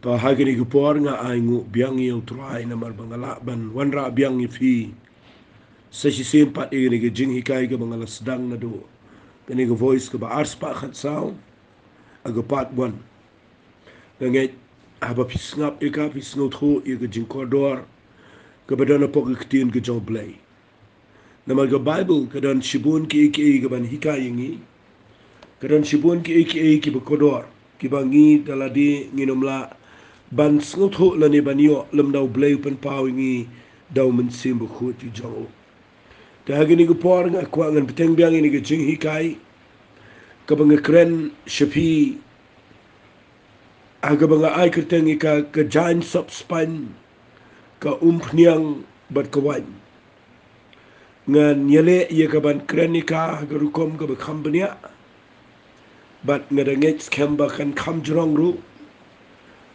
ka hagini gupor nga aingu biang yung try na marbangala ban wanra biang fi sa sisimpat ini ke jing hikai ke bangala sedang na do kani ke voice ke ba ars pa khat sound aga part 1 ngai haba pisngap eka pisngot ho ke jing kodor ke badana pok ke tin ke jong play na mag bible ke dan shibun ke ban hikai ngi ke dan shibun ke ba kodor ki bangi daladi nginomla ban sngot ho la ne banio lam dau blay pen pau ngi dau men sim bu khut ti jong ta hagini go por nga kwa ngan peteng biang ini ke jing hikai ka bang kren shafi aga bang ai kerteng ka giant sub span ka umpniang bat kawan ngan yele ye ka ban kren ni ka ga rukom ka ba khambania bat ngadangets kamba kan kham jrong ru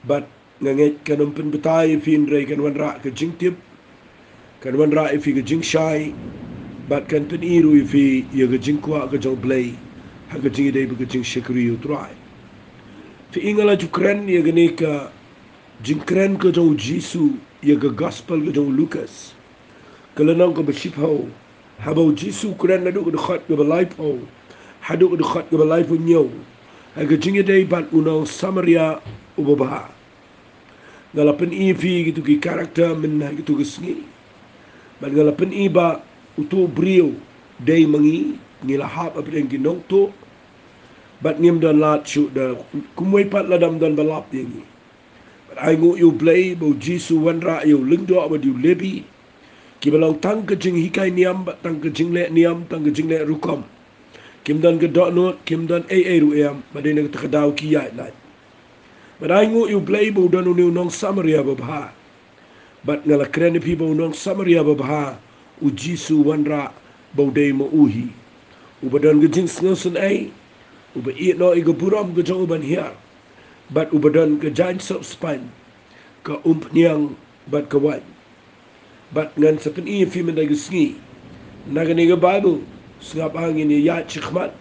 bat nganget kanum pen betai fin rei kan wan ra ke jing tip kan wan ra ifi ke jing shai bat kan pen iru ifi ye ke jing kwa ke jong play ha ke jing dei ke jing shikri u try fi ingala ju kren ye gane ka jing kren ke jong jisu ye ke gospel ke jong lucas kalanang ke beship ho habo jisu kren na du ke khat ke life ho hadu ke khat ke life nyo ha ke jing dei bat unang samaria ubaba ngalapen ifi gitu ki karakter men gitu gesni ban ngalapen iba utu brio dei mangi ngilahap apeng ginong to bat ngim dan lat chu da kumway pat ladam dan balap dingi but I ngu you play bo jisu wanra you lingdo ba du lebi ki balang tang ke jing hikai niam bat tang ke jing le niam tang ke jing le rukom kim dan ke dot not kim dan ru am badene ke takadaw ki ya nai but I ngu you play bo dan unu nong samaria babha but ngala kren people nong samaria babha u jisu wanra bo dei mo uhi u badan ke jing sngosen ai uba i no iga buram ke jong uban hiar bat ubadan ke jain sop span ka umpniang bat kawan bat ngan sapen i fi men dagi sngi nagani ga bible sngap angin ya chikhmat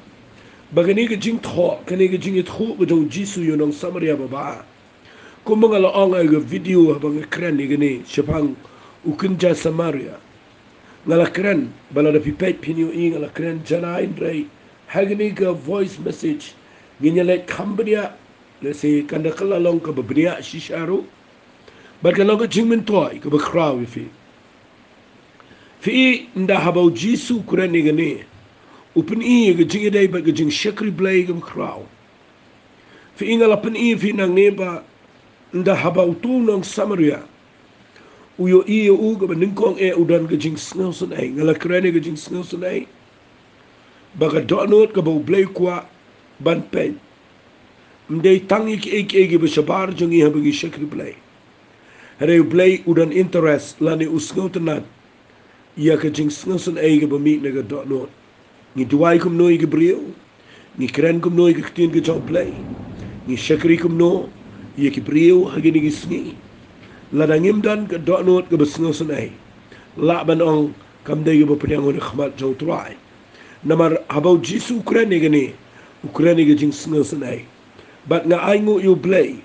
bagani ke jing tho kani ke jing tho ke jong jisu yo nong samaria baba ko mangala anga ga video bang kren ni gani shapang ukinja samaria ngala kren bala da pipet pinyo i ngala kren jana indrai hagni ka voice message ginyale kambria le se kanda kala long ka babria shisharu but ka long jingmen toy ka ba kraw fi nda habau jisu kurani gane upin i ga jingi dai ba ga jing shakri blay ga kraw fi ingala pin i fi nang neba nda habau tu nong samaria uyo i u ga ningkong udan ga jing snelson ai ngala kurani ga jing snelson ai baga donut ka bau blay kwa ban pen mdei tangi ki eki ba shabar jongi habagi shakri blay hare blay udan interest lani usngotanan ya ka jing sngosan ai ga ba mi na ga donut ni duai kum no ga brio ni kren kum no ga tin ga job blay ni shakri kum no ya ki brio hagini gi sngi ladangim dan ka donut ga ba sngosan ai la ban ong kam dei ga ba pnyang on khmat jo trai namar habau jisu ukraine gani ukraine ga jing sngosan ai bat nga aingu you play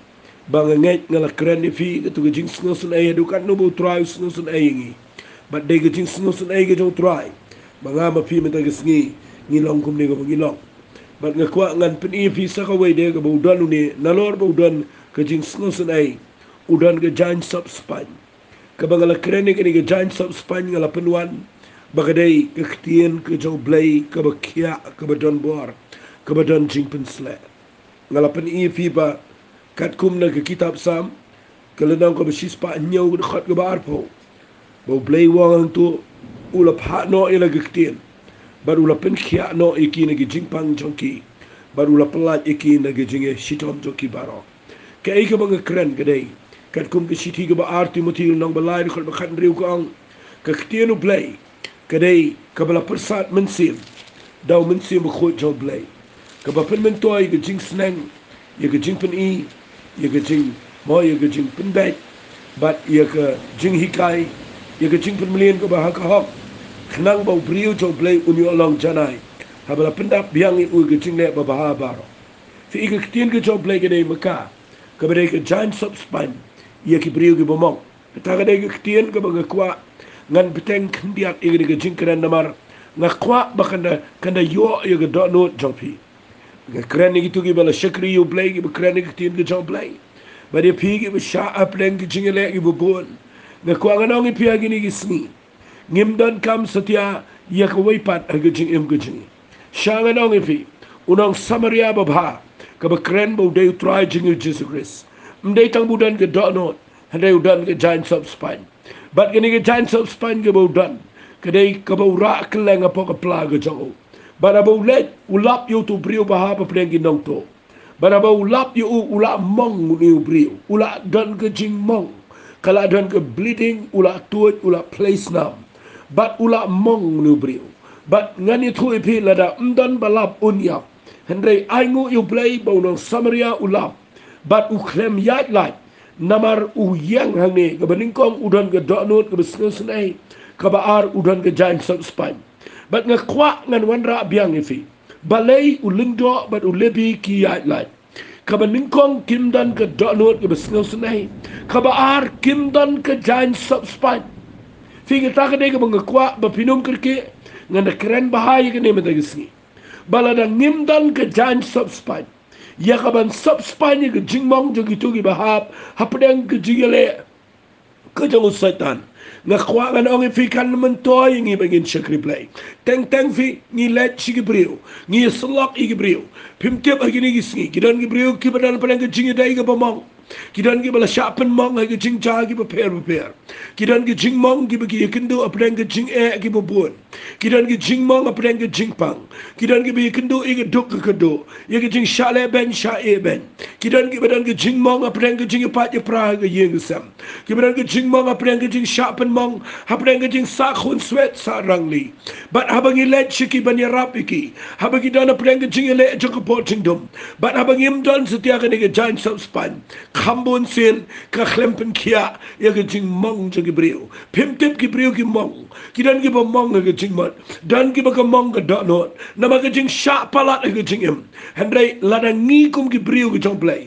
bang ngai ngala ukraine fi tu ga jing sngosan ai du kan no bo try sngosan ai ngi bat de ga jing sngosan ai ga jo try banga ma fi meta ga sngi ngi long kum ne ga ngi long bat nga kwa ngan pen i fi sa ka wei de ga bo dan ni nalor bo dan ga jing sngosan ai udan ga giant sub span ka bangala ukraine ga giant sub span ngala penwan bagadai kektian ke jau blay ke bakia ke badan bor ke badan jingpen sle ngalapan i fi ba kat kum na ke kitab sam ke lenang ke besis pa nyau ke khat ke bar po bo blay wang tu ulap ha no ila kektian bar ulap pen khia no iki na ke jingpang jongki bar ulap pelat iki na ke jinge shitom jongki baro ke ai ke bang kren ke dai kat kum ke shiti ke ba arti motil nang balai khol ba khat riu ko ang kektian u blay kadai kabala persat mensim daw mensim khoi jo blay kaba pen men toy ge jing snang ye ge jing pen i ye ge jing mo ye ge jing pen bai bat ye ge jing hikai ye ge jing pen mlien ko ba ha ka hok khnang bau brio jo blay unyo long janai habala pen dap biang i u ge jing le ba ba baro fi ge tin ge jo blay ge dei maka kepada ke giant sub spine ia ki beriu ki bomong ta ga de ke tien ke ba kwa ngan peteng kendiat ia ke jingkran namar ngakwa bakanda kanda yo ia ke do no jopi ke kren ni tu ki bala shakri you play ki kren ni tien ke jom play ba de pi ki sha up len ki jingele ki bubun ngakwa nganong pi agi ni ki sni ngimdan kam setia ia ke waipat agi jing em ke jing sha nganong pi unang samaria babha ka ba kren bo de try jing Jesus Christ mdei tang budan ke do no hadai udan ke giant sub spine but ke ni ke giant sub spine ke bo udan kedai ke bo ra keleng apa ke pla ke jong bara bo let ulap you tu brio baha pa preng ki nong to bara bo ulap you ula mong ni brio ula dan ke jing mong kala dan ke bleeding ula tuot ula place nam but ula mong ni brio but ngani thu ipi lada mdan balap unyap hendai aingu you play bo nong samaria ulap but uklem yat lai namar uyang hangne ke beningkong udan ke donut ke besnai ke baar udan ke giant sub spine but ngakwa ngan wanra biang ifi balai ulindo but ulebi ki yat lai ke beningkong kimdan ke donut ke besnai ke baar kimdan ke giant sub spine fi kita ke de ke ngakwa bapinum kerke ngan keren bahaya ke ne metagisni balada ngimdan ke giant sub spine ya kaban sub spine ke jingmong jo gitu ki bahap hapdeng ke jigele ke jong setan ngakwa kan ong fi kan mentoy ngi bagin shakri play teng fi ngi let chi brio ngi slok i brio pimtep agini gisni kidan ki brio ki badan padang ke jingi dai ke bomong kidan ki bala shapen mong ke jing cha ki prepare kidan ki jing mong ki bagi kendo apdeng ke jing e ki bobon kidan ki jing mong apdeng ke jing pang kidan ki bagi kendo i ke dok ke kendo ye ke jing shale ben sha e ben kidan ki badan ke jing mong apdeng ke jing pat ye pra ke yeng sam ki badan ke jing mong apdeng ke jing shapen mong apdeng ke jing sa khun swet sa rangli but habangi let chiki ban ya rapiki habangi dan apdeng ke jing le jok porting dum but habangi mdon setia ke ne giant sub spine khambon sin ka khlempen kia ya ke jing mong jo ki brio pimtep ki brio ki mong kidan ki ba mong ke jing mat dan ki ba ka mong ka donot nama ke jing sha palat ke jing em hendrai ladang ngi kum ki brio ki jong play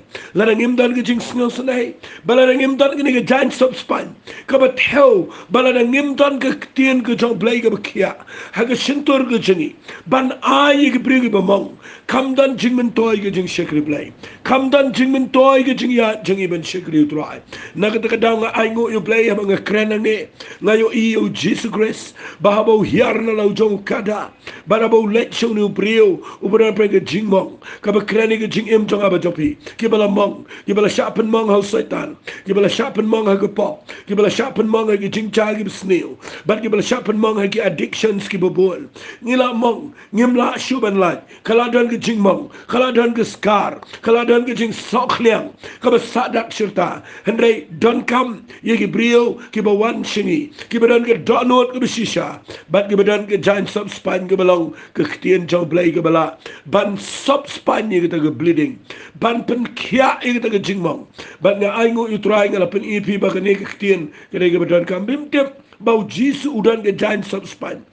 ladang em dan ke jing sngo snai baladang em dan ke ne giant sub spine ka ba theo baladang em dan ke tien ke jong play ka ba kia ha ke sintor ke jingi ban ai ke brio ki ba mong kam dan jing men toy ke jing shakri play kam dan jing men toy ke jing ya jing ben shakri utrai na ka ta daw nga ai ngo you play ha nga krena ne ngayo i o Jesus Christ bahabo hiar na law jong kada barabo let show ni brio ubra pre ke jing mong ka ba krena ke jing em jong aba jopi ki bala mong ki bala shapen mong ha satan ki bala shapen mong ha ke pop ki bala shapen mong ha ke jing cha ki snail but ki bala shapen mong ha ki addictions ki bobol ngila mong ngimla shuban lai kala dan ke jing mong kala dan ke scar kala dan ke jing sokliang ka ba sadak shirta hendrai don kam ye ki brio ki ba wan shingi ki ba dan ke donot ke bishisha bat ki ba dan ke giant sub spine ke belong ke ktien jong play ke bala ban sub spine ye ke bleeding ban pen kia ye ke jingmong bat nga ai ngo utrai ngala pen ep ba ke ne ke ktien ke ba dan kam bim tep bau jisu udan ke giant sub spine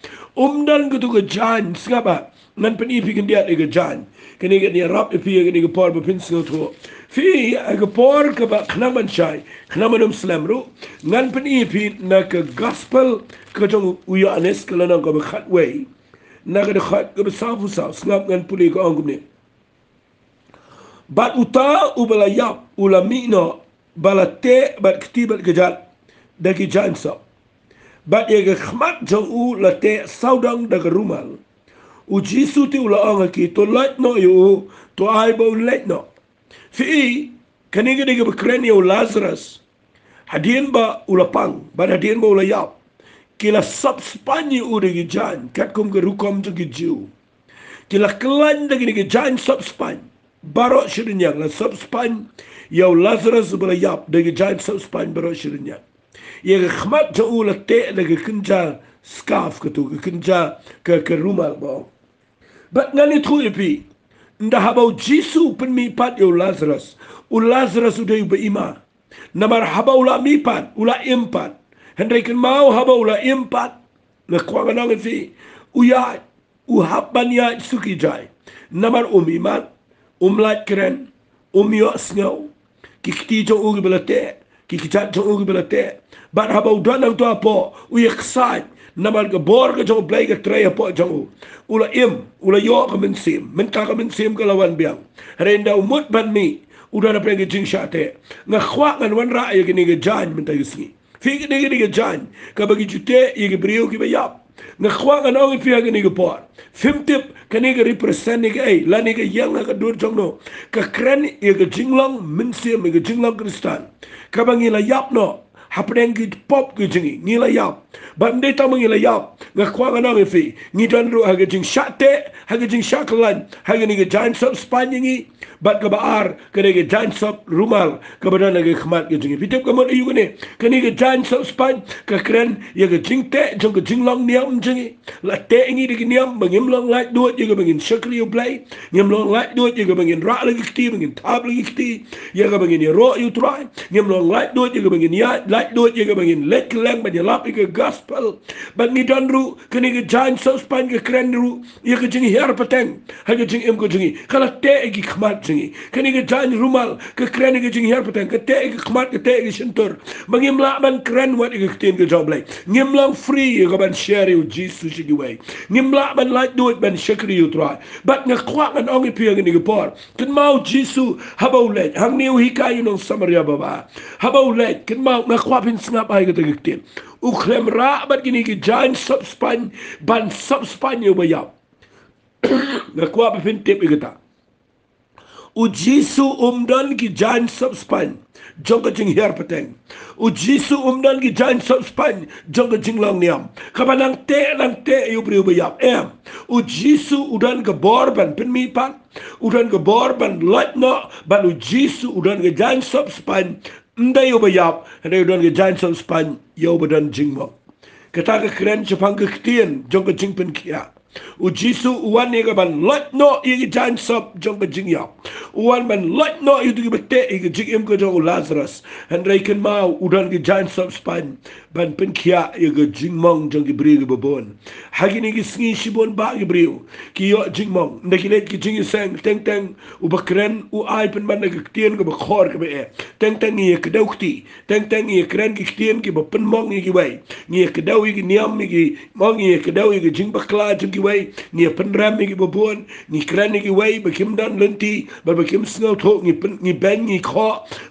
dan ke tu ke giant ngaba ngan pen ep ke dia ke giant ke ne ke ni rap ep ke ne ke por ba pin sno to fi ke por ke ba knaman chai knaman slamru ngan pen ep na ke gospel ke jong uyanes ke lana ke ba khatway na ke khat ke ba safu sa snap ngan puli ke angum ne bat uta ubala yap ulamino balate bat ktibat gejat dagi jansa bat ye khmat jong u late saudang daga rumal u jisu ti ula anga ki to light no you to ai bo light no fi kanige de bekreni u Lazarus hadien ba ulapang ba hadien ba ula yap kila sub spanye u de jan kat kum ke rukom jo giu kila klan de jan sub spanye barok shirinya la sub spine yow Lazarus bala yap de giant sub spine barok shirinya ye khmat jo la te de kinja scarf ke tu kinja ke rumal ba but ngani tru epi nda habau jisu pen mi pat yow Lazarus u Lazarus de be ima namar habau la mi pat ula impat hendai ken mau habau la impat na kwa nang fi u ya u habban ya suki jai namar umimat umlat keren umyo snow kikti jong ugi belate kikichat jong ugi belate bat haba udan ang to apo uyaksat naman ka bor ka jong play ka tray apo jong ula ula yo ka mensim menta ka mensim ka lawan biang renda umut ban mi udah na pregi jing shate nga khwa ngan wan ra ya gini ga jan menta yusni fi gini ga jan ka bagi jute ye brio ki bayap nga khwa ngan ong fi gini ga por fimtip kani ga represent ni ga ai la ni ga yang ga dur jong no ka kren ye ga jinglong mensim ga jinglong kristan ka bangi la yap no hapdeng ki pop ki jingi ngila yap ban de ta ngila yap nga kwa nga nang fi ngi dan ru ha ga jing shate ha ga jing shaklan ha ga ni ga jan sop spanyi bat ka baar ka ga jan sop rumal ka badan ga khmat ga jingi pitep ka mon ayu ne ka ni ga jan sop span ka kren ye ga jing te jong ga jing long niam jingi la te ngi de niam bangim long lai duot ye ga bangin shakri yu play ngim long lai duot ye ga bangin ra la gi ti bangin tab la gi ti ye ga bangin ye ro yu try ngim long lai duot ye ga bangin ya like do ye ga bangin let lang ba lap ke gospel ban ni dan ru kini ga jan so span ga kren ru ye ga jing her pateng ha ga jing em go jingi kala te gi khmat jingi kini ga jan rumal ka kren ga jing her pateng ka te gi khmat ka te gi shintur bangim la ban kren wat ga tin ga joblay ngim lang free ye ga ban share yu jesus gi way ngim la ban like do it ban shakri yu try but nga kwa an ongi pi ga ni ga por kin mau jesus habo let hang niu hikayu no samaria baba habo let kin mau nga kwa pin snap ay ga tagiktin uklem ra bat gini ki jan subspan ban subspan yu bayap nga kwa pin tip igata u jisu umdan ki jan subspan jongga jing her pateng u jisu umdan ki jan subspan jongga jing long niam kabanang te yu priu bayap u jisu udan ka borban pin mi pan udan ka borban lot no ban u jisu udan ka jan subspan ndai yu bayap ndai udan ka jan subspan yu badan jing mo kata ka kren chapang ka ktien jongga jing pin kia u jisu uwan ni ban lot no i jan sop jong jing ya uwan ban lot no i du bete i jing em ko jong lazarus and reken mau udan gi jan sop span ban pen kia i jing mong jong gi bri gi bobon hagini gi sngi shibon ba gi bri ki yo jing mong ndakilet ki jing sang teng teng u bakren u ai pen ban gi tien go khor ke be teng teng i ke daukti teng teng i kren gi tien gi pen mong gi wai ni ke dau gi niam gi mong i ke dau gi jing bakla jing way ni pen ram ni bobon ni kran ni way bakim dan lenti ba bakim snow to ni ben ni kho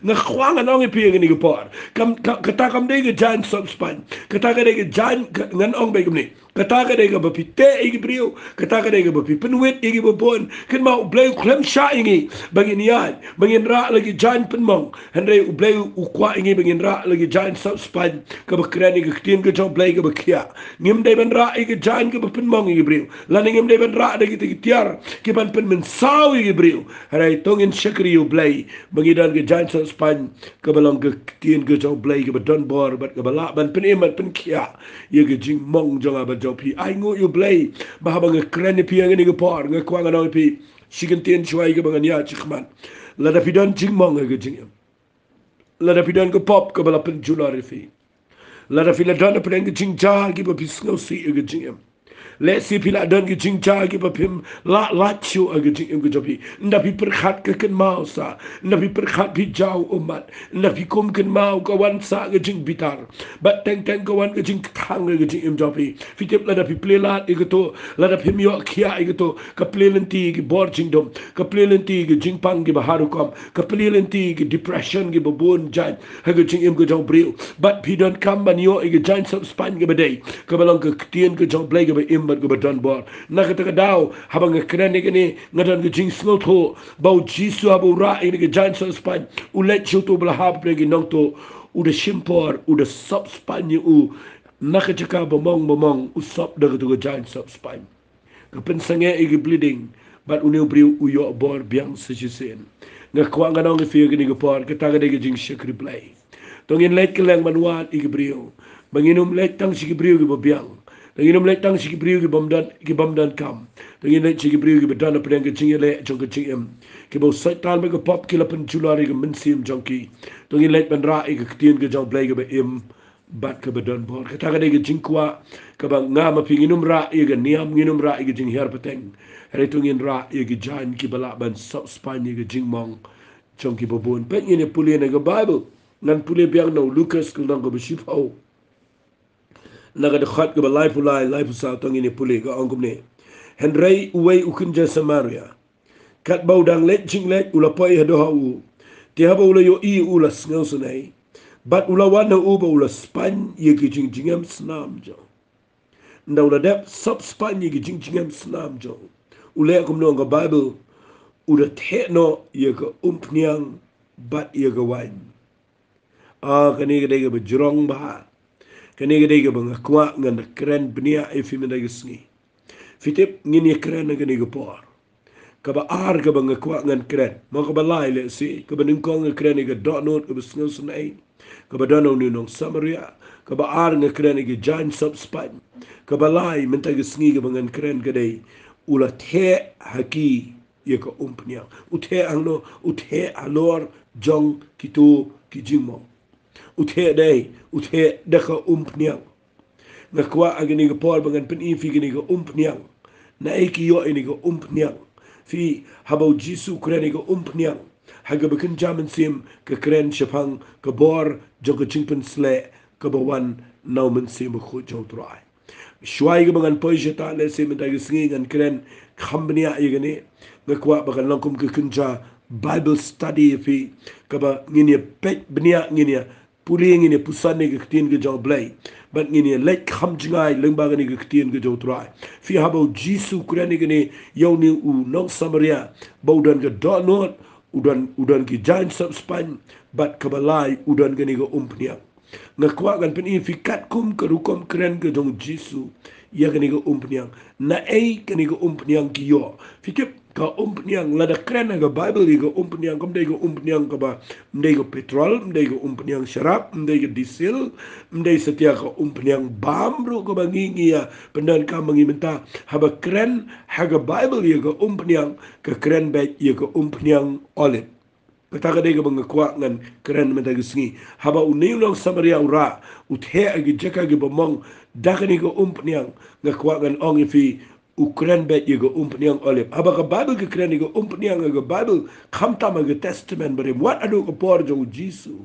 na khwang na ngi pi ni por kam kata kam de jan subspan kata ga de jan ngan ong be ni kata ga de ga bapite igi brio kata ga de ga bapi penwet igi bobon ken mau blay klem sha ingi bangin yan bangin ra lagi jan pen mong hendre blay u kwa ingi bangin ra lagi jan subspan ka bakran ni tin ga job blay ga bakia ngim de ben ra igi jan ga pen mong igi brio laningim de ben ra de gi tiar ki ban pen men saw igi brio harai tongin shakri u blay bangidan ga jan subspan ka balong ga tin ga job blay ga don bor bat ga bala ban pen emat pen kia ye ga jing mong jonga ba pi ai ngo yu blay ba ba nga kren pi nga ni ga por nga kwa nga no pi sigen tien chwai ga ba nga nya chikman la da pi don jing mong ga jing la da pi don ga pop ga bala pen julari fi la da fi la don pen ga jing ja gi ba pi snow si ga jing let si pi la don gi jing cha gi ba pim la chu ga jing ga jopi nda pi per khat ka ken mau sa nda pi per khat pi jau umat nda pi kum ken mau ka wan sa ga jing bitar bat teng teng ka wan ga jing thang ga jing im jopi fi tep la da pi ple la e ga to la da pi mi yo khia e ga to ka ple lenti gi bor jing dom ka ple lenti gi jing pang gi ba haru kom ka ple lenti gi depression gi ba bon jan ha ga jing im ga jong bril but pi don kam ban yo e ga jan sub span ga ba dei ka balong ka tien ga jong blay ga ba im bat ga don bor na ka ta daw habang ga kren ni ngadan ga jing snot ho bau jisu abu ra ni ga jan sub span u let chu to bla hab pre gi nong to u de shimpor u de sub span u na ka chaka bomong u sub da ga to ga jan sub span ka pen sange e gi bleeding but u ne bri u yo bor biang se sen nga kwa nga nong fi ga ni ga por ka ta ga de ga jing shakri play tongin let ka lang manwan e gi brio banginum let tang si gi brio gi biang tangin umlek tang si kibriu ki bamdan kam tangin lek si kibriu ki bedan apa yang kecing le jong kecing em ki bau saitan be pop ki lapan julari ki mensim jong ki tangin lek ban ra ki ketien ki jong blay ki be em bat ke bedan bor kata ka de ki jing kwa ka bang ngam api nginum ra ki niam nginum ra ki jing her peteng hari tangin ra ki jan ki balak ban sub span ki jing mong chong ki babon pe ni puli na ga Bible nan puli biang no Lucas kul nang ga biship au na ga khat ga life sa tong ni puli ga angum ne Henry uwei ukinja Samaria kat bau dang let jing let ula pai hado ha u ti ha ula yo I ula snau sunai bat ula wan u ba ula span ye ki jing jingam snam jo nda ula dep sub span ye ki jing jingam snam jo ule kum no ga Bible ula the no ye ka umpniang bat ye ga wan kani ga dega ba jurong ba kani ga dega ba ngakwa ngan kren bnia e fi mena ga sngi fitip ngini kren ga dega por kaba ar kaba ngakwa ngan kren mo kaba lai le si kaba ningkong nga kren ga dot not kaba sngo sunai kaba dano ni nong Samaria kaba ar nga kren ga giant sub span kaba lai menta ga sngi kaba ngan kren ga dei ula the haki ye ka umpnia uthe angno uthe alor jong kitu kijimo uthe dei uthe daka umpnia ngakwa agani ga por bangan pen ifi gani ga umpnia na eki yo ini ga umpnia fi habau jisu kreni ga umpnia haga bekin jaman sim ka kren shapang ka bor joga chingpen sle ka bawan naumen sim khu jotrai shwai ga bangan poijeta le sim da ga singi ngan kren khambnia igani ngakwa bagan langkum ka kunja Bible study fi ka ba ngini pet bnia ngini puli ngini pusan ni ga tin ga jaw blai but ngini lek kham jingai lengba ga ni ga tin ga jaw trai fi habau jisu kreni ga ni yoni u nong Samaria baudan ga donot udan ki giant sub span but kabalai udan ga ni ga umpnia ngakwa gan pen fi kat kum ka rukom kren ga jong jisu ya ga ni ga umpnia na ei ga ni ga umpnia ki yo fikip ka umpnia la da kren ga Bible ga umpnia kom de ga umpnia ka ba mdei ga petrol mdei ga umpnia sharap mdei ga diesel mdei setia ka umpnia bam ru ko bangi ya pendan ka mangi menta haba kren haga Bible ya ga umpnia ka kren ba ya ga umpnia olive kata ka ga bangakwa ngan kren menta ga singi haba unilong Samaria ura uthe agi jaka ga bamong dakani ga umpnia ngakwa ngan ong fi Ukren bet ye ga umpniang olive aba ka Bible ga kren ga umpniang ga Bible khamta ma ga testament bare wat adu ka por jo jisu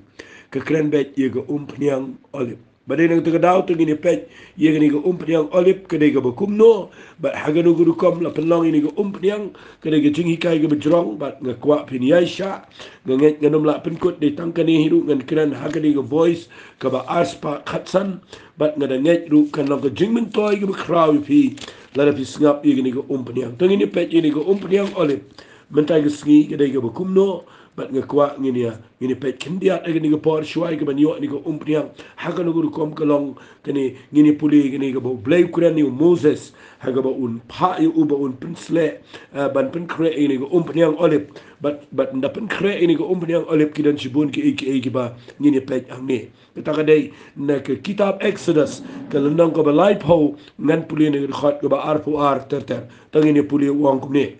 ka kren bet ye ga umpniang olive bare nang ta daw to ngini pet ye ga ni ga umpniang olive ka de ga bakum no ba haganu guru kom la penlong ini ga umpniang ka de ga jingi kai ga bejrong ba nga kwa pin yaisha nga nget nganom la penkut de tangkani hiru ngan kren hagani ga voice ka ba arspa khatsan ba nga da nget ru kan lo ga jingmen toy ga kraw fi lara pi sngap ye ga umpniang tang ini pet ye ga umpniang olive mentai ga sngi ga de ga bakum no bat nga kwa ngini pet kindia ga ni ga por shwai ga banyo ni ga umpniang haga no kom kalong kani ngini puli ga bo blay kuran ni Moses haga ba un pa yu uba un pinsle ban pen kre ni ga umpniang olive but nda pen kre ni ga umpniang olive kidan sibun ki ba ngini pet ang ni kata dei na ke kitab Exodus kalandang ka ba life ho ngan puli ni ga khat ga ba arfu ar ter tangini puli wang kumni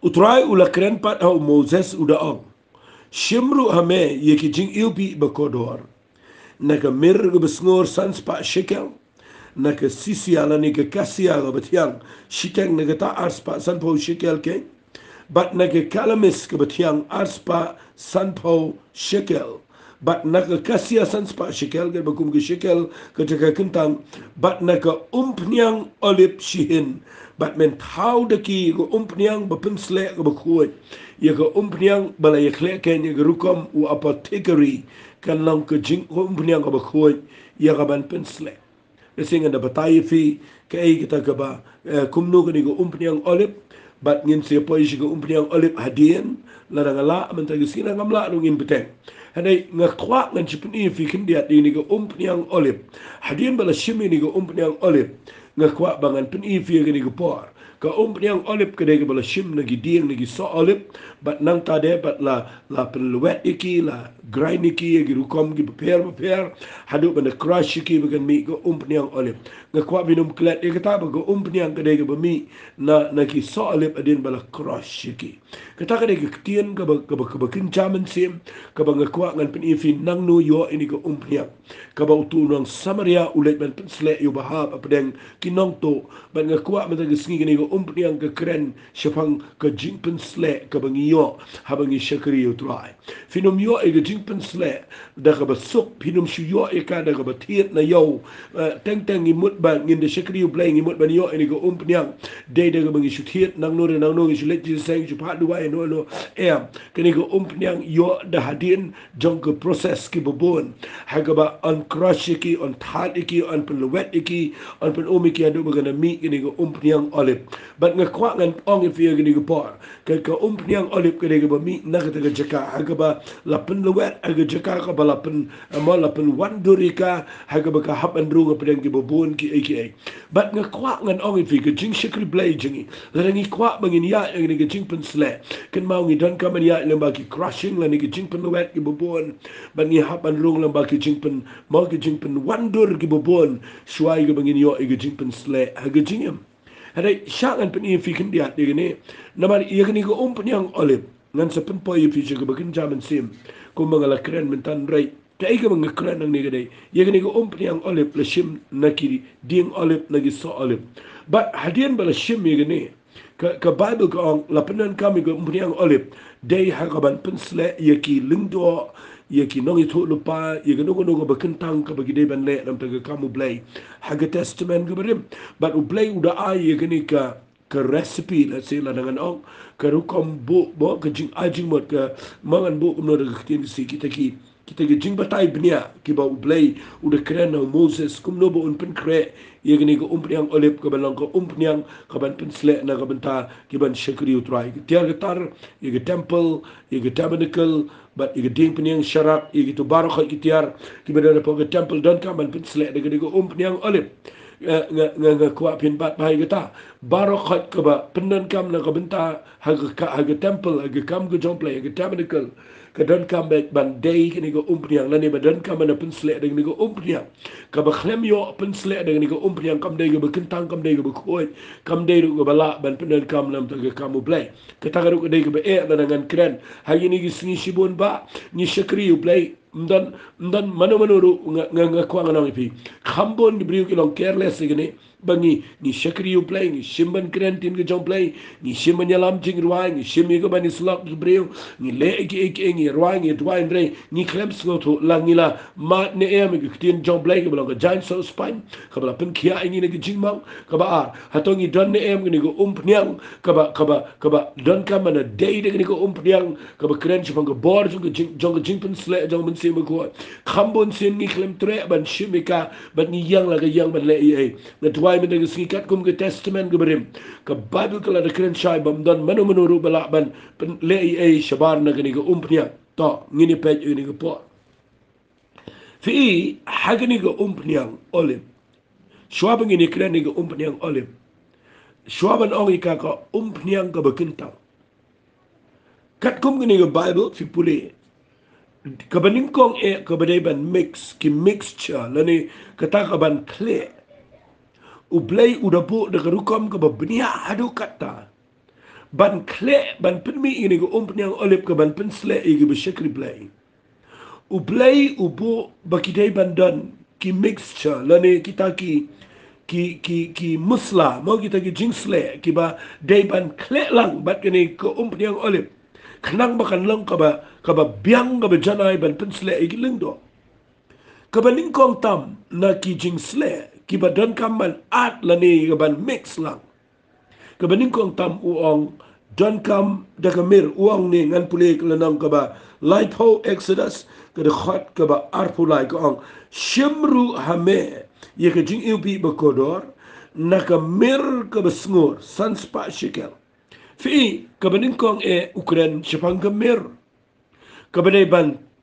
utrai ula kren pat hau Moses uda ong shimru hame ye ki jing ilpi bakodor naka mir ga besngor sanspa shekel naka sisi ala ni ka kasia ga batiang shikeng naka ta arspa sanpo shekel ke bat naka kalamis ga batiang arspa sanpo shekel bat naka kasia sanspa shekel ga bakum ga shekel ka taka kentang bat naka umpniang olip shihin bat men thau de ki go umpniang ba pinsle go bakhuat ye go umpniang bala ye khle ken ye rukom u apothecary kan lang ko jing umpniang go bakhuat ye ga ban pinsle lesing anda batai fi kai kita ka ba kumno ko ni go umpniang olive bat ngin se poi shi go umpniang olive hadien la rangala man ta gisina ngamla rungin beteng hanai ngakwa ngan chipni fi kindia ni go umpniang olive hadien bala shimi ni go umpniang olive ngakwa bangan pen ifi ga ni gopor ka umpniang olive ka de bala shim na gidiang na giso olive bat nang ta de bat la pen wet iki la grind iki gi rukom gi prepare hadu ban crush iki bagan mi go umpniang olive ngakwa binum klet e kata ba go umpniang ka de ba mi na ki so olive adin bala crush iki kata ka de tien ka ba kin chaman sim ka ba ngakwa ngan pen ifi nang no yo ini go umpniang ka ba utu nang Samaria ulet ban pen sle yo bahab apdeng kinong to ban ngakwa man ta gisngi ni go umpniang ke keren syapang ke jingpen slek ke bangiyo habangi syakri utrai finum yo e ke jingpen slek da ka basuk finum shuyo e ka da ka batiet na yo teng teng imut ban ngin de syakri play imut ban yo ini ke umpniang de da ka bangi shutiet nang no ngi shulet ji seng chu phat duai no lo em kini ke umpniang yo da hadin jong ke proses ki bobon hagaba on crush ki on that ki on pelwet ki on pen omiki adu bagana mi kini ke umpniang olip bat ngakwa ngan ong if ye gini ke por ke umpniang olip kini ke mi na ke jaka hagaba lapen lewet aga jaka ka balapen amal lapen wandurika hagaba ka hapan runga pedang ki bobon ki aka bat ngakwa ngan ong if ke jing shikri blay jingi larangi kwa bangin ya gini ke jing pen sle ken mau ngi don kaman ya lamba ki crushing lani ke jing pen lewet ki bobon ban ngi hapan rung lamba ki jing pen mau ki jing pen wandur ki bobon shuai ke bangin yo ke jing pen sle haga jingem Hadai syangan pen fi kan dia ni namar ia kini ko yang olip ngan sepen po ia fi ke bakin jaman sim ko mangala keren mentan rai kai ke mang keren nang ni gadai ia kini ko yang olip la shim nakiri ding olip lagi so olip but hadian bala shim ia gini ke bible ko ong la penan kami ko yang olip dei hagaban pensle ia ki lingdo ia ki nongi tu lupa ia ke nongo bakentang ke bagi dei ban le nam taga kamu blay haga testament ke berim but blay udah ai ia kini ke recipe let's say la dengan ong ke rukom bu ke jing ajing mot ke mangan bu kumno de kitin si kita ki jing batai bnia ki ba blay udah keren na Moses kumno bo un pen kre ia kini ke yang olip ke balang ke yang ke ban pen sle na ke benta ki ban syakri utrai tiar getar ia ke temple ia ke tabernacle but ia ke ding penyang syarat ia ke tu barakah kitiar ki ban ada ke temple dan ka ban pen sle de ke yang olip nga kuat pin bat bahai kita barakah ke ba penan kam na ke benta haga temple haga kam ke jomplay haga tabernacle ke dan kam ban day kini ke yang lani ba dan kam na pen sle de ke yang ka ba khlem yo pen sle de ke yang kam day ke bekentang kam day ke bekoi kam day ke bala ban penan kam nam ta ke kamu play ke ta ke day ke be na dengan keren hari ni ke singi sibon ba ni syakri play mdan mano ru nga kwa nga nang ipi khambon di briu kilong careless gini bangi ni syakri play ni simban krentin ke jong play ni simban yalam jing ruai ni simi ke bani slok di briu ni le ek ni ruai ni duai ndre ni klems go to langila ma ne em ke tin jong play ke belong ke giant so spine ke bala pen kia ini ne ke jing mau ke ba ar hatongi don ne em ni go nyang ke ba don ka mana day de ni go nyang ke ba kren chipang ke bor jong ke jing pen sle jong ben sim ko khambon sin ni klem tre ban shimika ban ni yang la ke yang ban le ai na tuai men de sikat kum ke testament ke berim ke bible kala de kren shai bam don manu ru bala ban le ai shabar na ke ni go nyang to ngini pej ni go po fi hagni go nyang olim shwab ngini kren ni go nyang olim shwaban ongi ka nyang ka bekentang kat kum ngini go bible fi puli kabaningkong kabadai ban mix ki mixture lani kata kaban kle ublay udapu de rukom ka babnia adu kata ban kle ban penmi ini go yang olip ka ban pensle igi besyakri blay ublay ubu bakidai bandan ki mixture lani kita ki musla mau kita ki jingsle ki ba day ban kle lang bat kini ko yang olip kenang bakan lang kaba biang kaba janai ban pensle igiling do kaba ningkong tam na ki jingsle ki ba don kaman at lani ban mix lang kaba ningkong tam uong don kam dagamir uong ni ngan puli kelanang kaba light ho exodus kada khot kaba arpulai ko shimru hame ye ka jing upi bakodor nakamir kaba sngur sanspa shikel fi kabaningkong Ukraine Japan kamir kabadai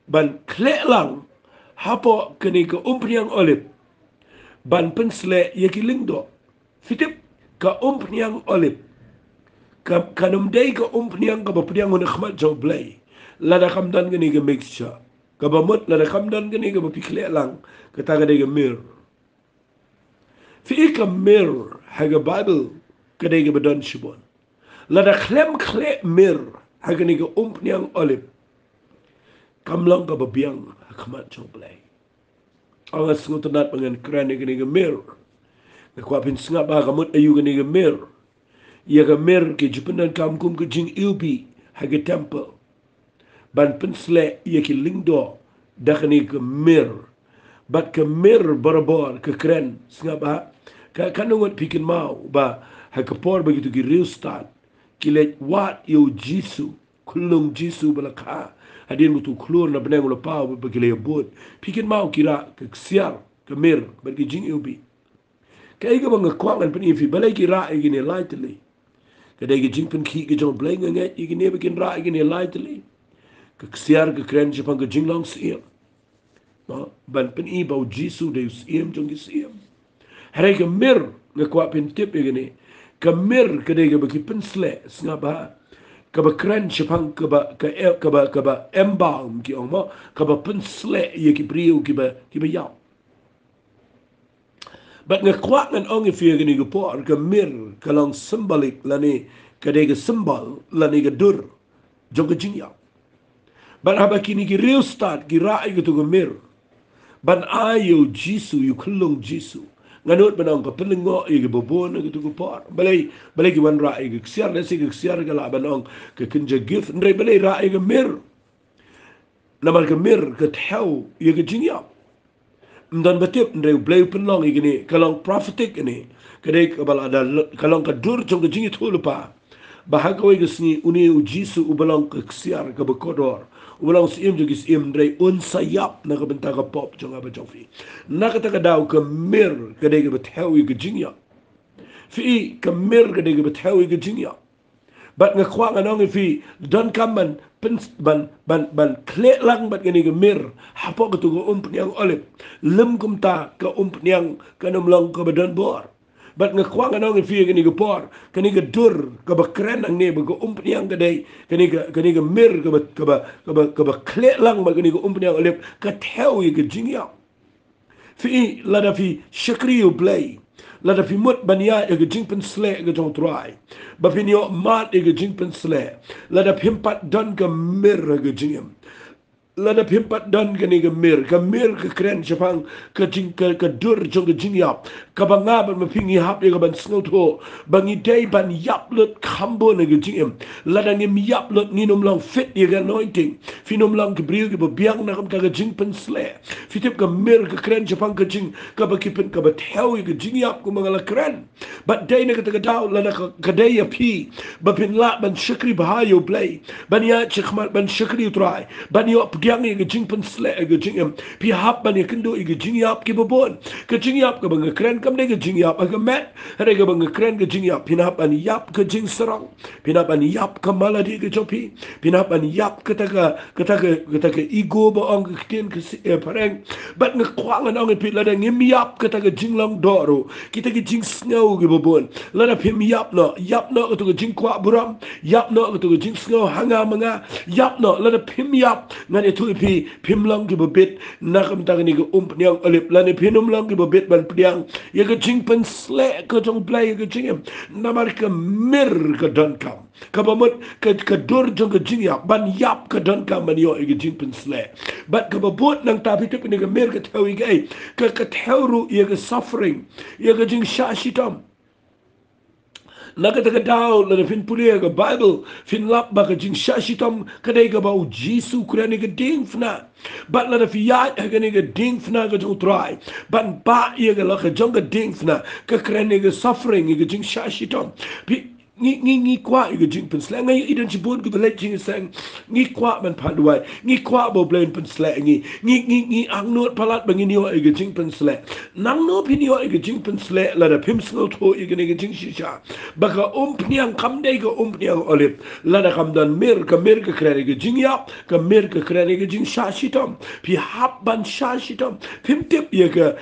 ban kle lang hapo kani ka yang olip ban pensle yekiling do fitip ka yang olip kanum day ka yang ka bapriang on khmat jo blay lada kamdan gani ka mixture ka bamut lada kamdan gani ka bapikle lang ka taga day ka mir fi ka mir haga bible kadai ka badon shibon lada klem kle mir hagani ga yang olip kamlang ka babiang khmat choblay ang asngutanat pangan kran gani ga mir na kwapin snga ba kamut ayu gani ga mir ia ka mer ke jupendan kam kum ke jing ilbi hage temple ban pensle ia ki lingdo dakani ke mer bat ke mer barabor ke kren singaba ka kanungot pikin mau ba hage por begitu ki real start kilet wat yo jisu kulung jisu balaka hadin mutu klur na beneng lo pau begile bot pikin mau kira ke siar ke mer bat ke jing ilbi kaya ka mga kwangan pa niya, balay ki rae gini lightly. Kada ka jing pan ki ka jong blay nga ngat, i gini bakin rae gini lightly. Kaksiyar ka kren siya pang ka jing lang siyam. Ban pan ibaw jisu dayo siyam jong siyam. Haray ka mir nga kwa pintip ya gini. Ka mir kada ka baki pinsle, nga ba? Ka ba kren siya pang ka ba embalm ki ong mo, ka ba pinsle ya ki priyo ki ba yaw. But nga kwak ngan ong ifia gani ko po ka mir kalang symbolic lani kadai ka symbol lani ka dur jong ka jingyaw. But haba kini ki real start ki raay ko to ka mir. But ayo Jisu yu kulong Jisu. Nganot banang ka pelingo yu ka bobon ka to ka po. Balay ki wan raay ka ksiar nasi ka ksiar ka laban ong ka kinja gift. Nray balay raay ka mir. Namal ka mir ka tehaw yu ka jingyaw. Dan batip ndai blay penlong igini kalong prophetic ini kadai kabal ada kalong kadur jong ka jingit hulupa bahagawai gesni uni ujisu ubalong ka ksiar ka bekodor ubalong sim jogis im ndai unsayap na ka benta ka pop jong aba jongfi nakata ka daw ka mir kadai ka bethawi ka jingya fi ka mir kadai ka bethawi ka jingya bat nga kwang anong ifi don kaman ban klek lang bat gani gemir hapo ka tugo umpnyang olip lem kumta ka umpnyang kanum lang ka badan bor bat nga kwang anong ifi gani gepor kani ga dur ka bakren ang ne bago umpnyang kadai kani ga mir ka ba klek lang bat gani ga umpnyang olip ka tewi ga jingya fi lada fi shakriyo play lada fi mut bania e jing pen sle e jong try ba fi nio mat e jing pen sle lada pimpat don ka mir e jingem lada pimpat don ka ni ka mir ka kren chapang ka jing ka dur jong ka jing yap ka banga ban ma pingi hap e ka ban sngo to bangi day ban yap lut kambo ne ka jingem lada ngim yap lut nginom lang fit e ka anointing fi nom lang ka briu ka biang na ka jing pen sle fi tip ka mir ka kren chapang ka jing ka ba kipen ka ba tewi ka jing yap ku mga la kren but day na ka daw lada ka day pi ba pin la ban shakri bahayo play ban ya chikmat ban shakri try ban yo yang i jing pen sle ga jing pi hap ban kendo i jing yap ki bobon ka jing yap ka bang kren kam de ga jing yap ga met re ga bang kren ga jing yap pin hap an yap ka jing sarang pin hap an yap ka maladi ga chopi pin hap an yap ka ta ka ego ba ong ka tin ka pareng bat nga kwang an ong pi la dang im yap ka ta ga jing lang doro kita ga jing snow ga bobon la da pim yap no ka to ga jing kwa buram yap no ka to ga jing snow hanga manga yap no la da pim yap ngani tu pi pim lang ki bobit nakam ta ni ko nyang alip lani pinum lang ki bobit ban priang ya ka jing pen sle ka tong play ka jing namar ka mir ka don kam ka bamut ka dur jong ka jing yap ban yap ka don kam man yo ka jing pen sle bat ka babot nang tapi tu ni ka mir ka tawi ka tawru ya ka suffering ya ka jing shashitam nakata ka daw la fin pulia ka Bible fin lap ba ka jing shashitam kadai ka ba Jisu kurani ka ding fna bat la fi ya ka ni ka ding fna ka jong try ban ba ya ka la ka jong ka ding fna ka kurani ka suffering ka jing shashitam ngi kwa i jing pen slang ngai idan chibun ku belet jing sang ngi kwa ban panduai ngi kwa bo blain pen slang ngi ang not palat bangi ni wa i jing pen slang nang no pini wa i jing pen slang la da pim sngo to i jing shisha baka pniang kam dei ka pniang olip la da kam dan mir ka krere ka jing yap ka mir ka krere ka jing shashitam pi hap ban shashitam pim tip ya ka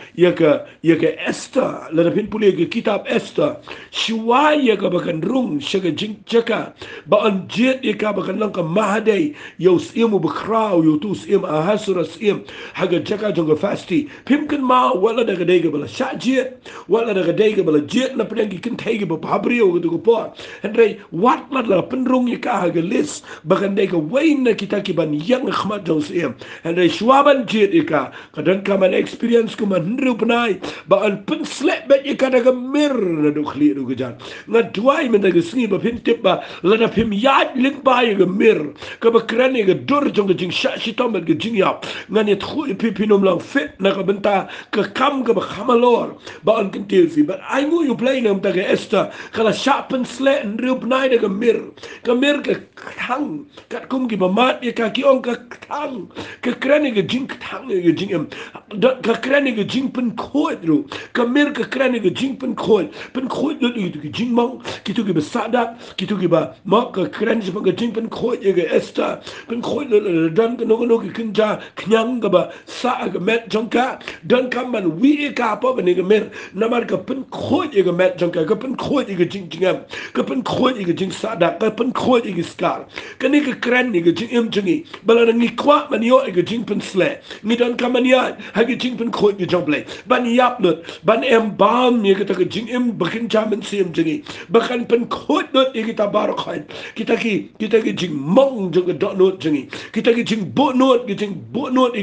Esther la da pin puli ka kitab Esther shiwa ya ka bakan rung shaga jing jaka ba an jet ika ba kan ka mahadai yo simu bakraw yo tu sim ahasura sim haga jaka jonga fasti pimkin ma wala daga dega bala shajet wala daga dega bala jet na prengi kin tege ba habrio go go por andre wat la penrung ika haga lis ba kan dega wain na kita ki ban yang khmat jong sim andre shwaban jet ika kadan ka man experience ko man nru pnai ba an pen slap bet ika daga mir na do khli do jan na duai men ke sngi ba phim tip ba la da phim yat lik ba ye ge mir ka ba kran ye ge dur jong ge jing sha shi tom ge jing yap ngan ye khu pi pinom lang fit na ka benta ka kam ga ba khamalor ba an kin til fi but I know you play nam ta ge esta kala sharpen slet and rup nai de ge mir ke thang kat kum gi ba mat ye ka ki ong ka thang ka kran ye ge jing thang ye jing em ka kran ye ge jing pen khoi ru ka mir ka kran ye ge jing pen khoi de ge jing mong ki tu ge ba sadat ki tu ge ba ma ka kran je ge jing pen khoi ye ge esta pen khoi le dan no ki kin ja knyang ga ba sa ga met jong ka dan kam man wi ka pa ba ne ga mer na mar ka pen khoi ye ga met jong ka pen khoi ye ga jing jing am ka pen khoi ye ga jing sa da ka pen khoi ye ga skar ka ne ga kran ye ga jing em jingi bala ngi kwa man yo ye ga jing pen sle ngi dan kam man ya ha ga jing pen khoi ye jong ble ban yap lut ban em bam ye ga ta ga jing em bakin ja men sim jingi bakan pen khoi lut ye ga ta bar khain kita ki jing mong jo ga do not jingi kita ki jing bo not ye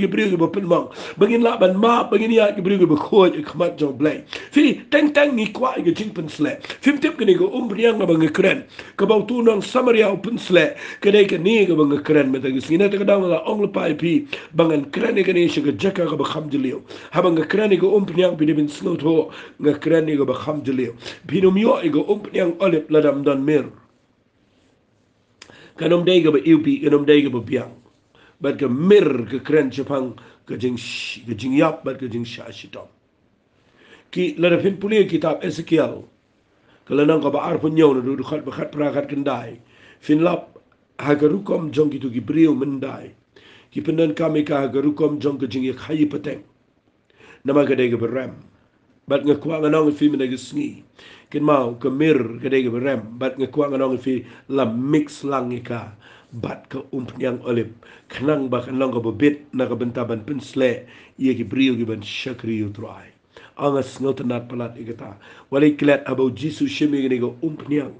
ga bri ga pen mong bangin la ban ma bangin ya ga bri ga khoi ye khmat jong ble fi teng ngi kwa ye ga jing pen sle fim tip ke ne ga briang ga bang kren ka ba tu nang samaria pen sle ke ne ke ni ga bang kren me ta gi sina ta ga dang la ong le pai pi bangan kren ne ga ne shi ga jaka ga ba kham jilio ha bang kren ne ga briang bi bin sno tho ga kren ne ga ba kham jilio binum yo ga briang olip la dam dan mer kanom dai ga ba upi kanom dai ga ba biang bat ga mer ga kren chapang ga jing yap bat ga jing sha shitom ki la da fin puli kitab Ezekiel kalau nang kaba ar pun nyaw na du khat bakhat prakat kendai fin lap hagarukom jong gitu gibriu mendai ki pendan kami ka hagarukom jong ke jing khai pateng nama gade ge beram bat ngakwa nganong fi mena gisngi kin mau ke mir gade ge beram bat ngakwa nganong fi la mix langika bat ke umpnyang olip khnang ba khnang ko bit na ka bentaban pinsle ye gibriu gi ban shakri utrai angas ngotenat palat igata walay kilat about Jesus shimi gini go umpnyang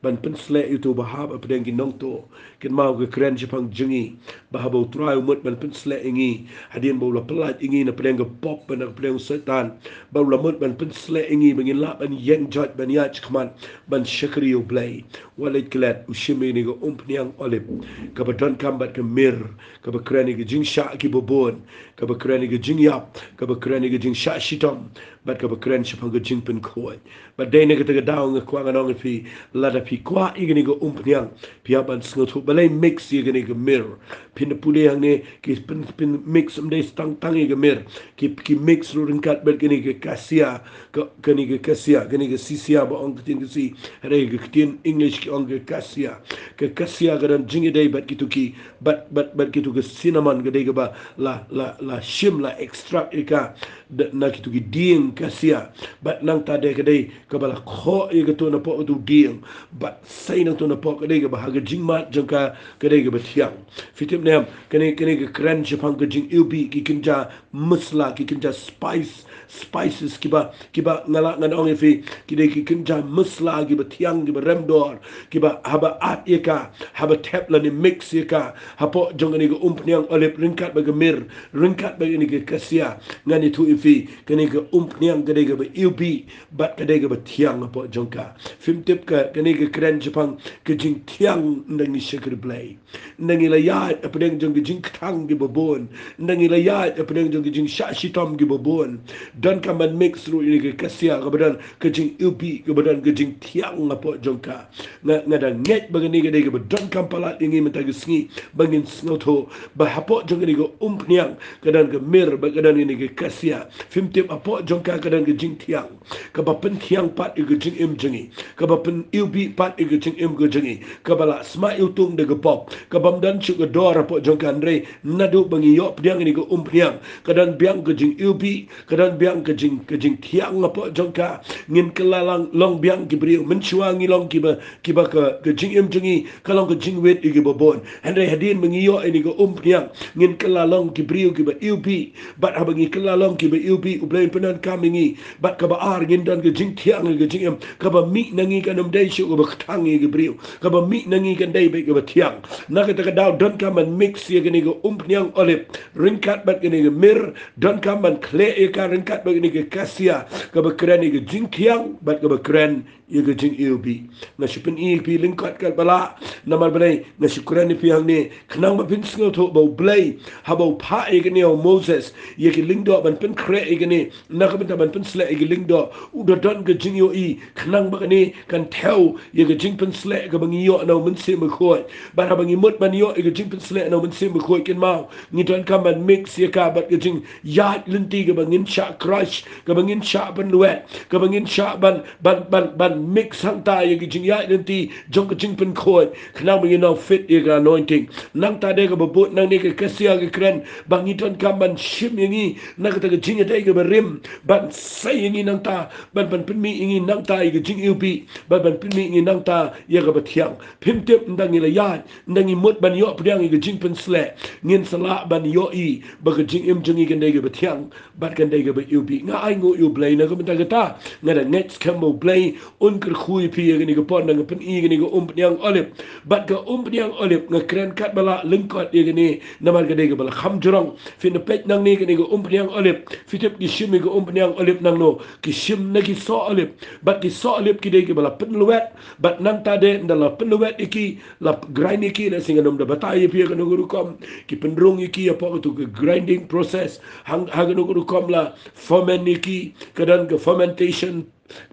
ban pensle itu bahab apdeng ginong to kin mau ke kren jipang jengi bahabo try umut ban pensle ingi hadin bola pelat ingi na pedeng go pop ban pedeng setan bola mut ban pensle ingi bangin la ban yen jot ban yach kman ban shakri u blay walay kilat ushimi gini go umpnyang olip ka badon kambat ke mir ka ba kren ge jing sha ki bobon ka ba kren ge jing yap ka ba kren ge jing sha shitom bat ka ba kren jipang ge jing pen khoi bat dai ne ga ta daw ng kwa nganong fi la da pi kwa igani go umpnyang piaban sngot balay mix igani go mir pin puli hang ne ki pin mix um dei stang tang ge mir ki mix ru ringkat bet gani ge kasia gani ge sisia ba ong tin ge si re ge tin english ki ong ge kasia gadan jingi dei bat ki bat kitu ge cinnamon ge dei ge ba la shim la extract ika na kitu ki ding kasia bat nang ta de ge dei ka bala kho ye ge to na po tu ding bat sai na to na po ka dei ga bahaga jingmat jangka ka dei ga batiang fitim nem kene ga kran chapang ga jing ubi ki kinja musla ki kinja spices kiba ngala nganong fi ki dei ki kinja musla gi batiang gi remdor kiba haba at eka haba tepla ni mix eka hapo jongani ga umpniang olip ringkat ba gemir ringkat ba ni ga kasia ngani tu ifi kene ga umpniang ga dei ga ubi bat ka dei ga batiang hapo jongka fim tip ka kene ga kran chapang ke jing tiang ndangi shakir blay ndangi la ya apdeng jong jing thang gi bobon ndangi la ya apdeng jong jing shashitom gi bobon dan kaman mix ru ini ke kasia kebadan ke jing ubi kebadan ke jing tiang apo jongka ngada nget bagani ke dei kebadan kampalat ingi mentagi sngi bangin snoto ba hapo jong ni go umpniang kedan ke mir bagadan ini ke kasia fim tip apo jongka kedan ke jing tiang ke ba pen tiang pat ke jing im jengi ke ba pen ubi pat ke jing im go jengi kabala sma utung de gepop kabam dan chu ke dor apo jongkan re nadu bangi yo pdiang ni go umpriang kadan biang ke jing ubi kadan biang ke jing tiang apo jongka ngin kelalang long biang ki brio menchuangi long kiba ke jing im jengi kalong ke jing wet igi bobon andre hadin bangi yo ini go umpriang ngin kelalang ki brio kiba ubi bat habangi kelalang kiba ubi ublain penan kamingi bat kaba ar ngin dan ke jing tiang ke jing im kaba mi nangi kanum dai chu go tangi ke brio ka ba mi nangi kan dai be ke tiang na ka ta daw don ka man mix ye gani go umniang olive ringkat bat gani go mir don ka man kle e ka ringkat bat gani go kasia ka ba kren ye jing tiang bat ka ba kren ye go jing ilbi na shipin e pi lingkat ka bala na mar brai na shukran ni piang ni knang ma pin sngo to bo blai ha bo pa e gani o Moses ye ke lingdo ban pin kre e gani na ka ban pin sle e lingdo u do don ga jing yo i knang ba gani kan theo ye ga jing pin sle ga bangi yo no mun se ma khoi ba ha bangi mut ban yo e ga jing pin sle no mun se ma khoi kin mau ni don kam ban mix ye ka bat ga jing ya linti ga bangin sha crush ga bangin sha ban luet ga bangin sha ban mix hanta ye ga jing ya linti jong ga jing pin khoi knang bangi no fit ye ga anointing nang ta de ga bot nang ni ga kasia ga kren bangi don kam ban shim ye ni na ga ta ga jing de ga rim ban sai ye ni nang ta ban pin mi ye ni nang ta ye ga jing ilbi ban pin mi ye nang ta ye ga bathiang phim tep ndang ni la ya ndang ni mut ban yo priang ye ga jing pin sle ngin sala ban yo i ba ga jing im jing ga ga bathiang bat kan ga ba ilbi nga ai ngo yu blai na ga ta ga ta nga da next camo blai un kr khui pi ye ga pon nga pin i ga ni ga nyang olive bat ga nyang olive nga kren kat bala lingkot ye ga ni na mar ga ga bala kham jurong fin na pet nang ni ga ni ga nyang olive fitep gi shim ga nyang olive nang no ki shim na ki so olive bat ki so olive ki de ga bala pin luet bat nang ta de ndala pin luet iki la grind iki na singa nom da batai pi ga no guru kom ki penrung iki apa tu ke grinding process hang ha ga no guru kom la ferment iki kadan ke fermentation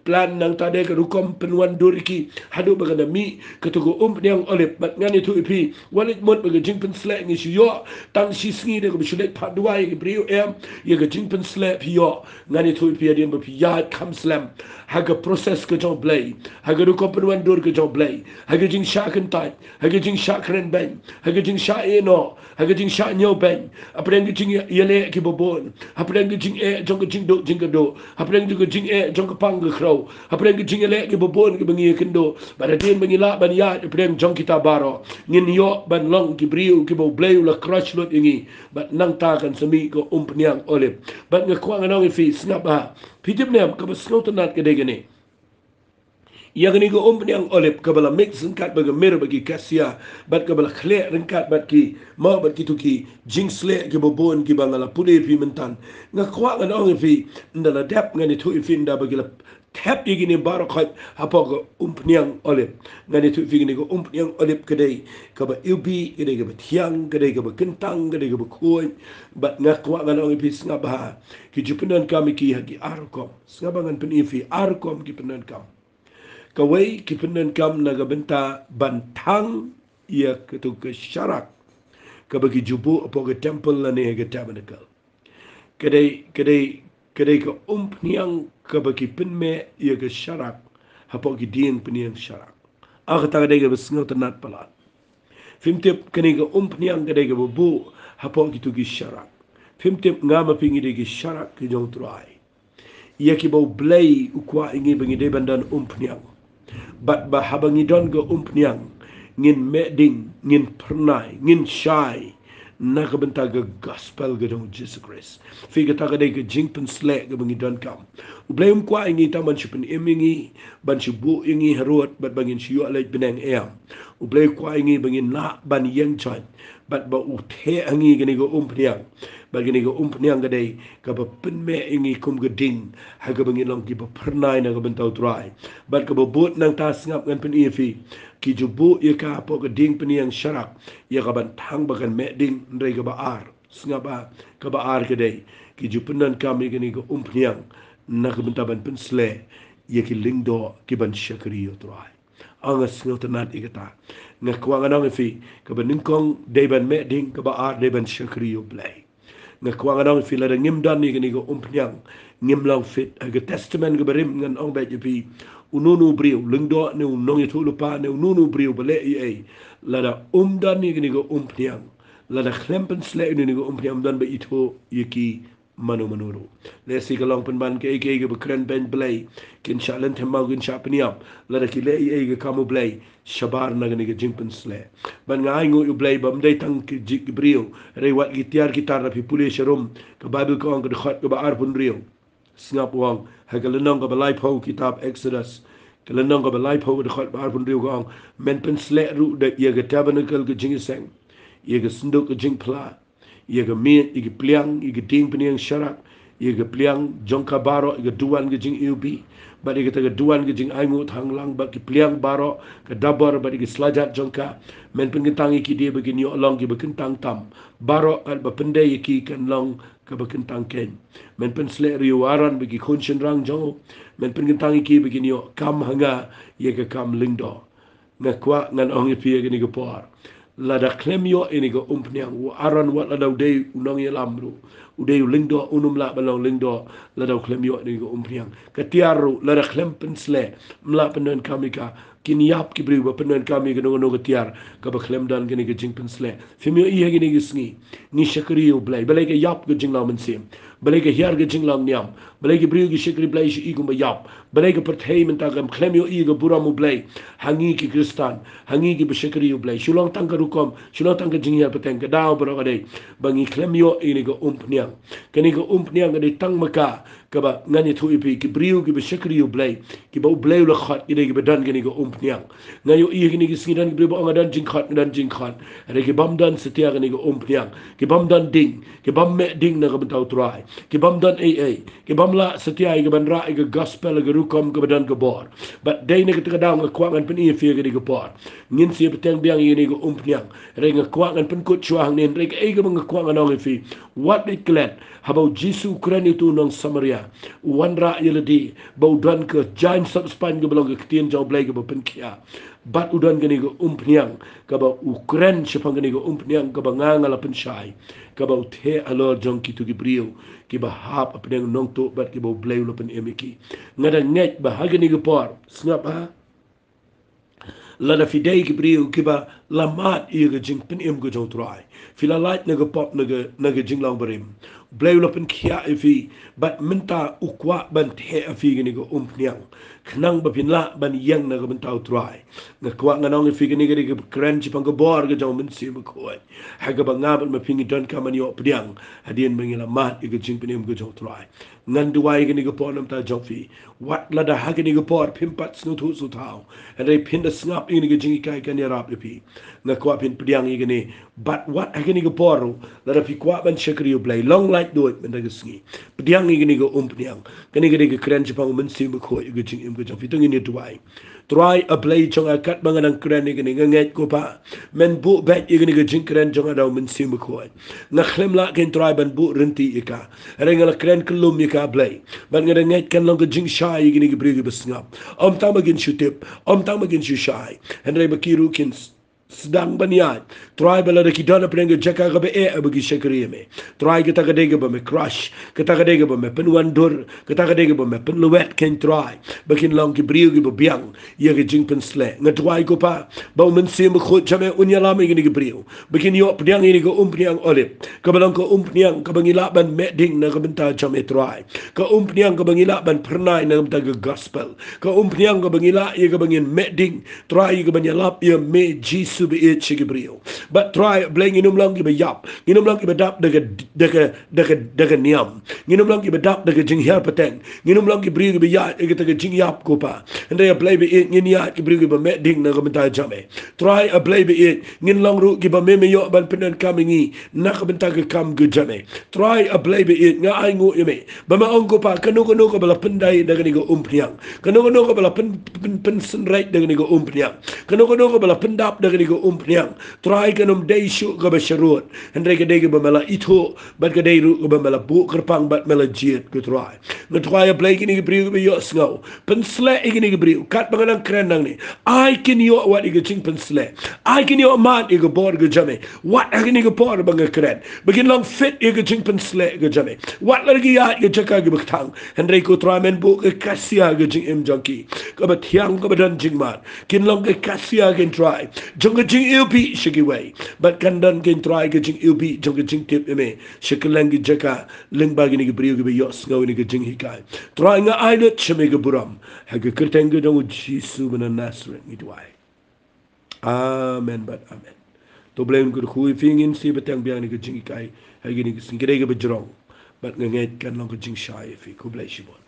plan nang tade ka rukom penwan duriki hadu bagana mi ketugo nyang olive bat ngani tu ipi walit mot baga jingpen slek ngi yo tang si sngi de ko bishulek padwa ye brio em ye ga jingpen slek yo ngani tu ipi adin bapi ya kam slam haga process ka jong blay haga rukom penwan dur ka jong blay haga jing shaken tai haga jing shakren ben haga jing sha eno haga jing sha nyo ben apreng jing yele ki bobon apreng jing e jong jing do jing do apreng jing e jong pang crow apreng jing ele ki bobon ki bangi kendo baradin bangila ban ya apreng jong kita baro ngin yo ban long ki briu ki bo blay la crush lot ingi bat nang ta kan sami ko nyang olive bat nga kwang anong fi snapa pitip nem ka basnotanat ka degene yang ni go nyang olive ka bala mix kat baga mer bagi kasia bat ka bala khle ringkat bat ki ma bat ki tuki jingsle ki bobon ki bangala pule pi mentan nga kwang anong fi ndala dep ngani tu ifinda bagi la tap igini barakhat hapogo nyang olive ngani tu igini go nyang olive kadai ka ba ilbi kadai ka ba thiang kadai ka ba kentang kadai ka ba khoi bat ngakwa nganong ipi ngaba ki jupenan kami ki hagi arkom ngabangan penifi arkom ki penan kam kawai ki penan kam naga benta bantang ia ketu ke syarak ka bagi jubu apogo temple la ne ga tabernacle kadai ka nyang ka bagi penme ia ke syarak hapo ki dien peniang syarak aga ta ga besngo tanat palat fimtep kani ga nyang ga ga bu hapo ki tu ki syarak fimtep ngama pingi de ki syarak ki jong trai ia ki bo blay ukwa ingi bangi de bandan nyang bat ba habangi don ga nyang ngin meding ngin pernai ngin shai nak benta ga gospel ga dong Jesus Christ figa ta ga de ga jingpen slek ga bangi don kam blame kwa ingi taman shipen emingi ban shibu ingi harot bat bangin shiyo alai beneng em blame kwa ingi bangin na ban yang chan bat ba uthe angi ga ni ga nyang bagi ni ga nyang ga de ka ba penme ingi kum ga ding ha ga bangin long ki ba pernai na ga bentau trai bat ka ba bot nang ta sngap ngan pen efi ki jubu ye ka po ga ding peniang syarak ye ka ban thang bagan me ding ndai ga ba ar sngaba ka ba ar ga de ki jupenan kami ga ni ga nyang na ka bentaban pen sle ye ki lingdo ki ban shakri yo trai anga snotanat igata nga kwanga nang fi ka ban ningkong de ban me ding ka ba ar de ban shakri yo blay nga kwanga nang fi la ngim dan ni ga ni ga nyang ngim lang fit ga testament ga barim ngan ong ba ji ununu brio lingdo ne unong itu lupa ne ununu brio bale ai lada dan ni go nyang lada klempen sle ni go nyang dan ba itu yiki manu le si kalong penban ke ga bekren ben blay kin shalan themau gin shapniap lada ki le ai ga kamu blay shabar na ni ga jingpen sle ban ngai ngo yu blay bam dai tang ki jik brio re wat gitiar gitar na pi pule sharum ka bible ko ang ga khat ga ba ar pun rio singap wang hagalanong ka balay po kitab Exodus Kalau nang ka balai pau de khot bar pun riu gong men pen sle ru de ye ga tabernacle ga jing seng ye ga senduk ga jing pla ye ga mit ye ga pliang ye ga ding peniang syarak ye ga pliang jongka baro ye ga duan ga jing ubi ba ye ga ta ga duan ga jing aingu thang lang ba ki pliang baro ka dabar ba ye ga slajat jongka men pen gentang ki dia begin yo long ki bekentang tam baro al ba pende ye ki kan long ka bekentang ken men pen sle riu waran bagi kunshin rang jong men pen gentang ki begin yo kam hanga ye ga kam lingdo nga kwa ngan ong ye pie gini go por la da klem yo ini go umpniang wa aran wat la daw day unong ye lamru udey lingdo unum la balong lingdo la daw klem yo ini go umpniang ka tiaru la da klem pensle mla penen kamika kiniap ki briwa penen kami go no go tiar ka ba klem dan gini go jing pensle fimio i gini go sngi ni shakri yo blay balay ka yap go jing la mensim balay ka hiar go jing lang niam balay ka briwa go shakri blay shi i go ba yap balay ka perthei mentagam klem yo i go buramu blay hangi ki kristan hangi ki beshakri yo blay shulong tang ka rukom shulong tang ka jingya peteng ka daw bro ka day bangi klem yo ini go umpniang kani go umpniang ka day tang maka ka ba ngani thu ipi ki briu ki beshakri yo blay ki ba blay lo khat ki day ki badan kani go umpniang ngayo i kini ki singidan ki briu ngadan jing khat ngadan jing khat re ki bamdan setia kani go umpniang ki bamdan ding ki bam me ding na ka bentaw try ki bamdan ai ki bamla setia ki ban ra ki gospel ki rukom ka badan ka bor but day na ka daw nga kwangan pen i fi kani go bor ngin si peteng biang ini go umpniang re nga kwangan pen kut chuang nen re ka ai ka nga kwangan ong fi what it glad habau jisu kran itu nong samaria wanra yeladi bau dan ke jain subspan ke belong ke tien jaw blai ke pen kia bat udan gani go umpniang ka ba ukran sepang gani go umpniang ka ba ngala pen shai ka ba the alor jong kitu ki brio ki ba hap apeng nong to bat ki ba blai lo pen emiki ngada net ba hagani go por snap ha lada fidei ki brio ki ba lamat i ga jing pen em go jong trai fila light na ga pop na ga jing lang barim blai lo pen kia ifi bat minta ukwa ban the afi gani go umpniang knang ba pin la ban yang na ga ban tau trai nga kwa nga nong ifi gani ga kran chi pang ga bor ga jong min si ba ko ha ga ba ngabal ma pingi don ka man yo pdiang hadien mengila mat i ga jing pen em go jong trai ngan duwai gani ga ponam ta jong fi wat la da ha gani ga por pimpat snu thu su thau and they pin the snap ini ga jing kai kan ya rap ipi nga kwa pin pdiang i gani but what ha gani ga por la da fi kwa ban shakri blai long like do it men da gisngi pdiang i gani ga umpniang gani ga kran chi pang min si ba ko i ga jing em ga jong fi tung ini duwai try a play chong a kat bang ang kran ni gani nget ko pa men bu bet i gani ga jing kran chong a daw min si ba ko na khlem la ken try ban bu renti ika rengal kran klum ika play ban ga nget kan long ga jing shy i gani ga bri ga besngap om tam again shutip om tam again shy and re bakiru kin sedang baniat try bala de kidana prenga jaka ga be e abagi shakri me try kita ga dega ba me crush kita ga dega ba me penwan dur kita ga dega ba me penluet ken try bakin long ki briu gi ba biang ye ga jing pen sle nga try ko pa ba men sim khot jame unya la me gi briu bakin yo pdiang ini go umpriang olip ka balang ko umpriang ka bangila ban me ding na ga benta jame try ka umpriang ka bangila ban pernai na ga gospel ka umpriang ka bangila ye ga bangin me ding try ga banyalap ye me jesus be it chigibrio but try bling inum lang ki yap inum lang ki dap daga niam inum lang ki dap daga jing her pateng inum lang ki brio ki ya ki daga jing yap ko pa and they play be it ngin ya ki brio ki ba me ding na ga benta jame try a play be it ngin lang ru ki ba me yo ban penen kamingi na ka benta ka kam gu jame try a play be it nga ai ngu yeme ba ma ong ko pa kanu ko bala pendai daga ni go umpriang kanu ko bala pen sen right daga ni go umpriang kanu ko bala pendap daga ni go umpriang try kanum day shu ga basharut andre ga day ga mala ito bat ga day ru ga mala bu kerpang bat mala jiet go try no try a play kini ga briu ga yo snow pen sle kini ga briu kat bangang kren nang ni I can yo what ga ching pen sle I can yo mat ga bor ga jame what kini ga por bang kren begin long fit ga ching pen sle ga jame what lagi ya ga chaka ga baktang andre ko try men bu ga kasia ga ching im junkie ga bat hyang ga badan jing mat kin long ga kasia ga try jong jing ilpi shiki way but kandan ken try ke jing ilpi jong jing tip me shikalang jaka ling bagi ni briu ge yos ngaw ni jing hikai try nga ailet cheme ge buram ha ge kerteng ge dong jisu ben nasret ni dwai amen but amen to blame ge khu fingin si betang biang ni ge jing hikai ha ge ni singre ge bejrong but nget kan long ge jing shai fi ku blai shibon